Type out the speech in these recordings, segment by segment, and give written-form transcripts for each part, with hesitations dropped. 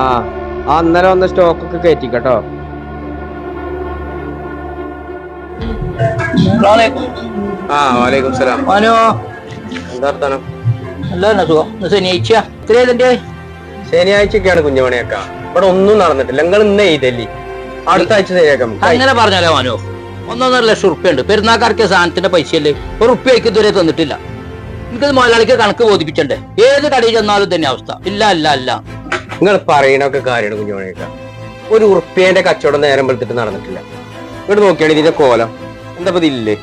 ആ അന്നേരം ഒന്ന് സ്റ്റോക്കൊക്കെ കയറ്റിക്കട്ടോ. ആ വാലേക്കും സലാം. എന്താ വർത്താനം? ശനിയാഴ്ചയൊക്കെയാണ് കുഞ്ഞുമണിയൊക്കെ ഇവിടെ ഒന്നും നടന്നിട്ടില്ല. നിങ്ങൾ ഇന്ന് എഴുതല്ലേ, അടുത്ത ആഴ്ച ശരിയാക്കാം. അങ്ങനെ പറഞ്ഞാലോ മാനോ, 1.5 ലക്ഷം ഉറുപ്പ്യ ഉണ്ട്. പെരുന്നാക്കാർക്ക് സാധനത്തിന്റെ പൈസയല്ലേ, ഒരു ഉറുപ്പ്യക്ക് ഇതുവരെ തന്നിട്ടില്ല. എനിക്കത് മുതലാളിക്ക് കണക്ക് ബോധിപ്പിച്ചണ്ടേ. ഏത് കടയിൽ ചെന്നാലും തന്നെ അവസ്ഥ. ഇല്ല അല്ല അല്ല നിങ്ങൾ പറയണൊക്കെ കാര്യമാണ് കുഞ്ഞുമണിയൊക്കെ. ഒരു ഉറുപ്പ്യന്റെ കച്ചവടം നേരം വെളുത്തിട്ട് നടന്നിട്ടില്ല. ഇങ്ങോട്ട് നോക്കിയാണ് ഇതിന്റെ കോലം. എന്താ ഇതില്ലേ?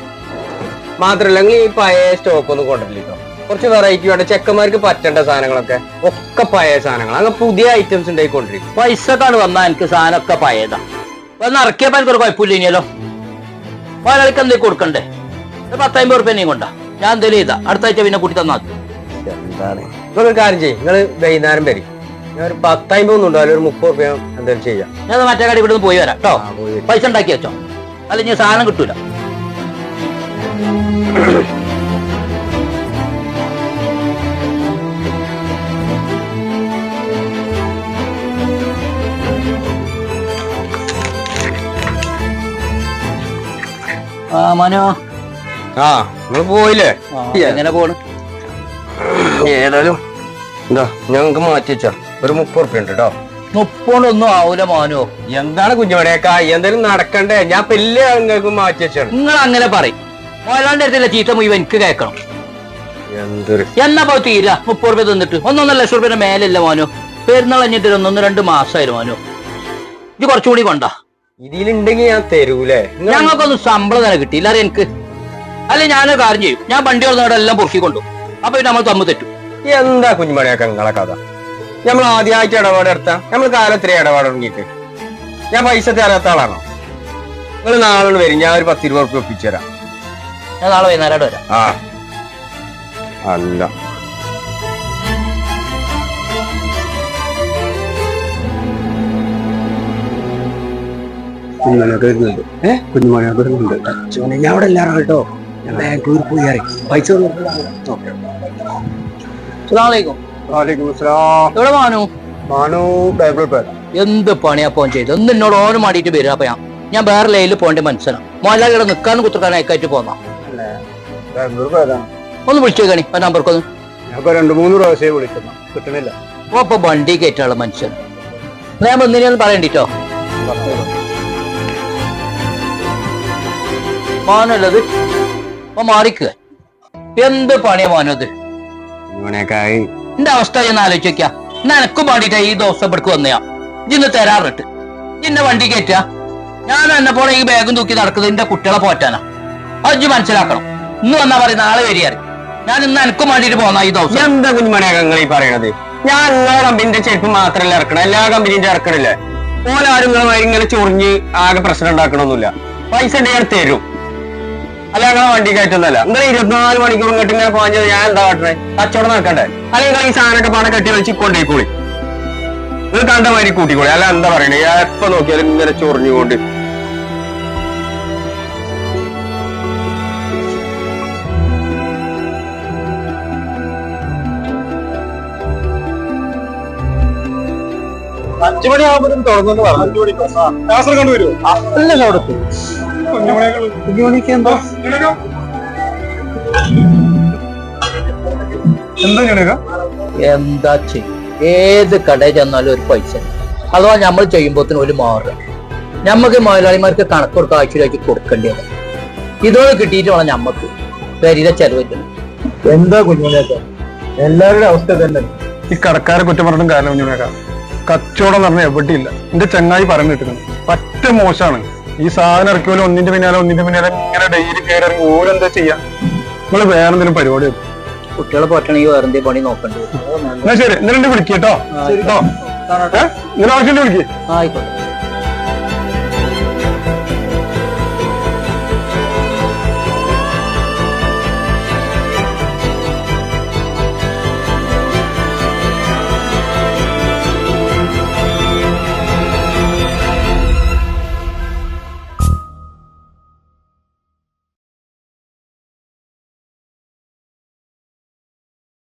മാത്രല്ല നിങ്ങൾ ഈ പഴയ സ്റ്റോക്ക് ഒന്നും കൊണ്ടിട്ടില്ലോ. കുറച്ച് വെറൈറ്റി വേണ്ട, ചെക്കന്മാർക്ക് പറ്റേണ്ട സാധനങ്ങളൊക്കെ ഒക്കെ പഴയ സാധനങ്ങൾ. അങ്ങനെ പുതിയ ഐറ്റംസ് ഉണ്ടായിക്കൊണ്ടിരിക്കും. പൈസക്കാണ് വന്നാൽ എനിക്ക് സാധനമൊക്കെ പഴയതാ. വന്ന് ഇറക്കിയപ്പോ എനിക്കൊരു കുഴപ്പമില്ല. ഇനിയല്ലോ മുതലാളിക്ക് എന്തേലും കൊടുക്കണ്ടേ? 10-50 ഉറുപ്പ്യ നീ കൊണ്ടാ ഞാൻ എന്തേലും ചെയ്താ അടുത്ത ആഴ്ച പിന്നെ കൂട്ടി തന്നാ. എന്താണ് നിങ്ങളൊരു കാര്യം ചെയ്യും, നിങ്ങൾ വൈകുന്നേരം വരും. ഞാൻ ഒരു 10-50 ഒന്നും ഉണ്ടാവില്ല, ഒരു 30 ഉറുപ്പ്യ എന്തെങ്കിലും ചെയ്യാം. ഞാൻ മറ്റേ കട ഇവിടെ നിന്ന് പോയി വരാം കേട്ടോ. പൈസ ഉണ്ടാക്കി വെച്ചോ, അല്ലെങ്കിൽ സാധനം കിട്ടൂല. മനോ നിങ്ങൾ പോയില്ലേ? എങ്ങനെ പോണ്? ഏതായാലും എന്താ ഞങ്ങക്ക് മാറ്റി വെച്ചാ ഒരു 30 ഉറുപ്പ്യ ഉണ്ട് കേട്ടോ. 30 ഒന്നും ആവൂല മാനോ. എന്താണ് കുഞ്ഞുമണിയൊക്കെ, എന്തായാലും നടക്കണ്ടേ? ഞാൻ പെല്ല് നിങ്ങൾക്ക് മാറ്റി വെച്ചാണ്. നിങ്ങൾ അങ്ങനെ പറയും. മുതലാളിന്റെ അടുത്തില്ല ചീത്ത മുഴുവൻ എനിക്ക് കേൾക്കണം. എന്തൊരു എന്നാ പോയി തീരാ 30 ഉറുപ്പ്യ തന്നിട്ട് 1.5 ലക്ഷം ഉറുപ്പ്യ മേലല്ല മാനോ. പെരുന്നാൾ കഴിഞ്ഞിട്ട് 1-2 മാസമായിരുന്നു മാനോ. ഇത് കുറച്ചുകൂടി കൊണ്ടാ. ഇതിലുണ്ടെങ്കിൽ ഞാൻ തരൂലേ? ഞങ്ങൾക്കൊന്നും ശമ്പളം തന്നെ കിട്ടിയില്ല അറിയാം എനിക്ക്. അല്ലെ ഞാനൊരു കാര്യം ചെയ്യും, ഞാൻ വണ്ടി വന്നവിടെ എല്ലാം പൊറുക്കിക്കൊണ്ടു. അപ്പൊ പിന്നെ നമ്മൾ തമ്മിൽ തെറ്റും. എന്താ കുഞ്ഞുമണിയൊക്കെ നിങ്ങളെ കഥ? നമ്മൾ ആദ്യമായിട്ട് ഇടപാട് എടുത്താ നമ്മൾ കാലത്തിലെ ഇടപാട് തുടങ്ങിയിട്ട്. ഞാൻ പൈസ തരാത്ത ആളാണോ? നിങ്ങൾ നാളെ വരും, ഞാൻ ഒരു 10-20 ഉറുപ്പ്യ ഒപ്പിച്ചു തരാം. ഞാൻ നാളെ വൈകുന്നേരം വരാം. അല്ല കുഞ്ഞുമണിയൊക്കെ വരുന്നുണ്ട്. കുഞ്ഞുമണിയൊക്കെ വരുന്നുണ്ട്. ഞാൻ അവിടെ എല്ലാവരും കേട്ടോ. ഞാൻ ബാംഗ്ലൂർ പോയി അറിയും പൈസ. എവിടെ മാനു? ബാംഗ്ലൂർ എന്ത് പണിയാ പോൻ ചെയ്ത് ഒന്ന് എന്നോട് ഓനും മാടിയിട്ട് വരിക. അപ്പൊ ഞാൻ വേറെ ലൈനിൽ പോകേണ്ട മനസ്സിലാണ്. മോഹൻലാലിവിടെ നിൽക്കാനും കുത്തിക്കാനും അയക്കായിട്ട് പോന്നാ. ഒന്ന് വിളിച്ചു കണി ആ നമ്പർക്കൊന്ന്. ഞാൻ 2-3 പ്രാവശ്യം വിളിക്കുന്നു, കിട്ടണില്ല. അപ്പൊ വണ്ടി കയറ്റാനുള്ള മനുഷ്യൻ ഞാൻ ഒന്നിനെയൊന്നും പറയണ്ടിട്ടോ. മോനല്ലത് അപ്പൊ മാറിക്കുക. എന്ത് പണിയാ മോനത്? എന്റെ അവസ്ഥ ഞാൻ ആലോചിച്ച് വെക്കാം. എന്നാ എനക്കും പാടിയിട്ടാ ഈ ദിവസം ഇവിടേക്ക് വന്നയാ. ഇന്ന് തരാറിട്ട് ഇന്നെ വണ്ടി കയറ്റ. ഞാൻ എന്നെ പോലെ ഈ ബാഗും തൂക്കി നടക്കുന്നത് എന്റെ കുട്ടികളെ പോറ്റാനാ. അത് മനസ്സിലാക്കണം. ഇന്ന് വന്നാ പറയും നാളെ വരിക. ഞാൻ ഇന്ന് എനക്കും വേണ്ടിട്ട് പോന്ന ഈ ദിവസം. എന്താ കുഞ്ഞുമണിയൊക്കെ നിങ്ങൾ ഈ പറയണത്? ഞാൻ എല്ലാ കമ്പനിന്റെ ചെരുപ്പ് മാത്രമല്ല ഇറക്കണം, എല്ലാ കമ്പനിന്റെ ഇറക്കണില്ലേ. ഓലാരും ഇങ്ങനെ ചൊറിഞ്ഞ് ആകെ പ്രശ്നം ഉണ്ടാക്കണമൊന്നുമില്ല. പൈസ ഞാൻ തരും, അല്ല ഞങ്ങളെ വണ്ടി കയറ്റുന്നല്ല. നിങ്ങൾ 24 മണിക്കൂർ ഇങ്ങോട്ട് ഇങ്ങനെ പോഞ്ഞത് ഞാൻ എന്താ കാട്ടണേ? കച്ചവടം നടക്കണ്ടേ? അല്ലെങ്കിൽ ഈ സാധനമൊക്കെ പണം കെട്ടി വെച്ച് കൊണ്ടേക്കൂളി. നിങ്ങൾ കണ്ട മാതിരി കൂട്ടിക്കോളി. അല്ല എന്താ പറയണേ? എപ്പോ നോക്കിയാലും ഇങ്ങനെ ചൊറിഞ്ഞുകൊണ്ട്. അഞ്ചു മണിയാകുമ്പോഴും തുറന്നു പറഞ്ഞു. 5 മണി കാസർഗോഡ് വരുമോ? അല്ല കൊടുത്തു കുഞ്ഞുമണിക്ക് എന്താ എന്താ ചെയ്യും? ഏത് കടയിൽ ചെന്നാലും ഒരു പൈസ. അഥവാ നമ്മൾ ചെയ്യുമ്പോഴത്തേനും ഒരു മാറുക. ഞമ്മക്ക് മുതലാളിമാർക്ക് കണക്ക് കൊടുക്കുക, ആഴ്ചയിലേക്ക് കൊടുക്കേണ്ടത്. ഇതോടെ കിട്ടിയിട്ട് വേണം ഞമ്മക്ക് ശരീര ചെലവില്ല. എന്താ കുഞ്ഞുമണിയൊക്കെ എല്ലാവരുടെ അവസ്ഥ തന്നെ. ഈ കടക്കാരെ കുറ്റം പറഞ്ഞിട്ടും കാര്യം കുഞ്ഞുമണിയൊക്കെ. കച്ചവടം പറഞ്ഞാൽ എവിടെയില്ല. എന്റെ ചങ്ങായി പറഞ്ഞു കിട്ടുന്നത് പറ്റ മോശമാണ്. ഈ സാധനം ഇറക്കിയോലും ഒന്നിന്റെ പിന്നാലെ ഇങ്ങനെ ഡെയിലി കയറി ഇറങ്ങി ഓരെന്താ ചെയ്യാ? നിങ്ങൾ വേറെ എന്തെങ്കിലും പരിപാടി വെക്കും. കുട്ടികളെ പറ്റണമെങ്കിൽ വേറെ എന്തെങ്കിലും പണി നോക്കണ്ടേ? എന്നാ ശരി, എന്നിട്ട് വിളിക്കട്ടോ. ഇങ്ങനെ ആവശ്യം വിളിക്കേ. ആയിക്കോട്ടെ.